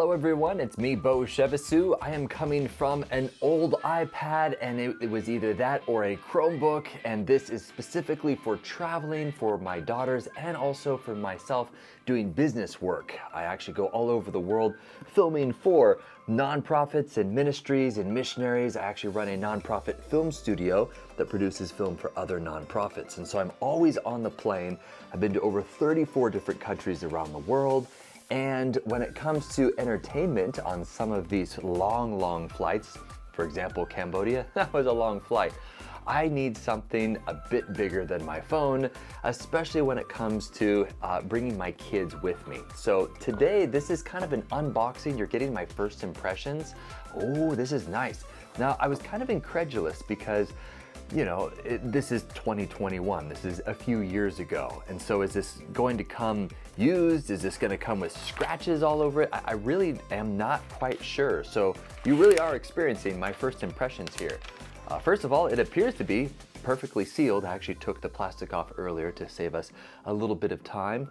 Hello everyone, it's me, Beau. I am coming from an old iPad, and it was either that or a Chromebook, and this is specifically for traveling for my daughters and also for myself doing business work. I actually go all over the world filming for nonprofits and ministries and missionaries. I actually run a nonprofit film studio that produces film for other nonprofits, and so I'm always on the plane. I've been to over 34 different countries around the world. And when it comes to entertainment on some of these long flights, for example, Cambodia, that was a long flight. I need something a bit bigger than my phone, especially when it comes to bringing my kids with me. So today, this is kind of an unboxing. You're getting my first impressions. Oh, this is nice. Now, I was kind of incredulous because this is 2021. This is a few years ago. And so is this going to come used? Is this going to come with scratches all over it? I really am not quite sure. So you really are experiencing my first impressions here. First of all, it appears to be perfectly sealed. I actually took the plastic off earlier to save us a little bit of time.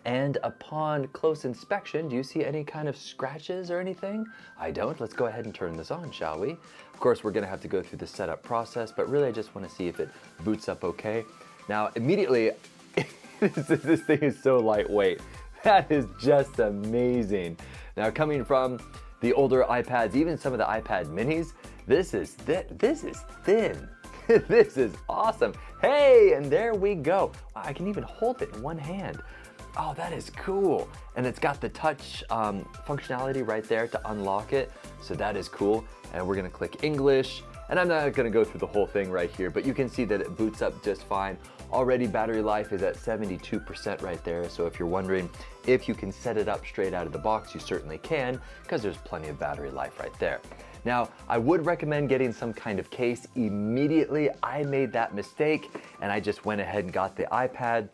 And upon close inspection, do you see any kind of scratches or anything? I don't. Let's go ahead and turn this on, shall we? Of course, we're gonna have to go through the setup process, but really I just wanna see if it boots up okay. Now, immediately, this thing is so lightweight. That is just amazing. Now, coming from the older iPads, even some of the iPad minis, this is thin. This is awesome. Hey, and there we go. Wow, I can even hold it in one hand. Oh, that is cool. And it's got the touch functionality right there to unlock it. So that is cool. And we're gonna click English. And I'm not gonna go through the whole thing right here, but you can see that it boots up just fine. Already battery life is at 72% right there. So if you're wondering if you can set it up straight out of the box, you certainly can, because there's plenty of battery life right there. Now, I would recommend getting some kind of case immediately. I made that mistake and I just went ahead and got the iPad.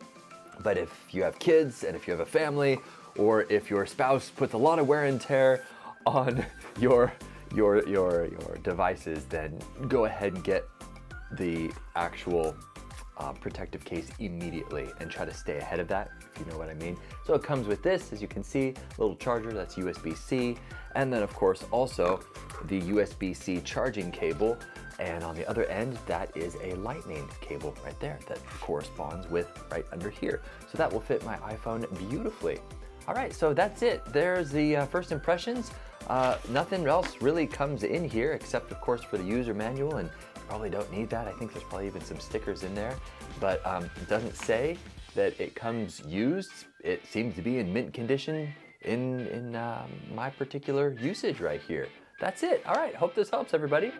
But if you have kids and if you have a family, or if your spouse puts a lot of wear and tear on your devices, then go ahead and get the actual protective case immediately and try to stay ahead of that, if you know what I mean. So it comes with this, as you can see, a little charger that's USB-C, and then of course also the USB-C charging cable. And on the other end, that is a lightning cable right there that corresponds with right under here. So that will fit my iPhone beautifully. All right, so that's it. There's the first impressions. Nothing else really comes in here except of course for the user manual, and you probably don't need that. I think there's probably even some stickers in there, but it doesn't say that it comes used. It seems to be in mint condition in my particular usage right here. That's it. All right, hope this helps everybody.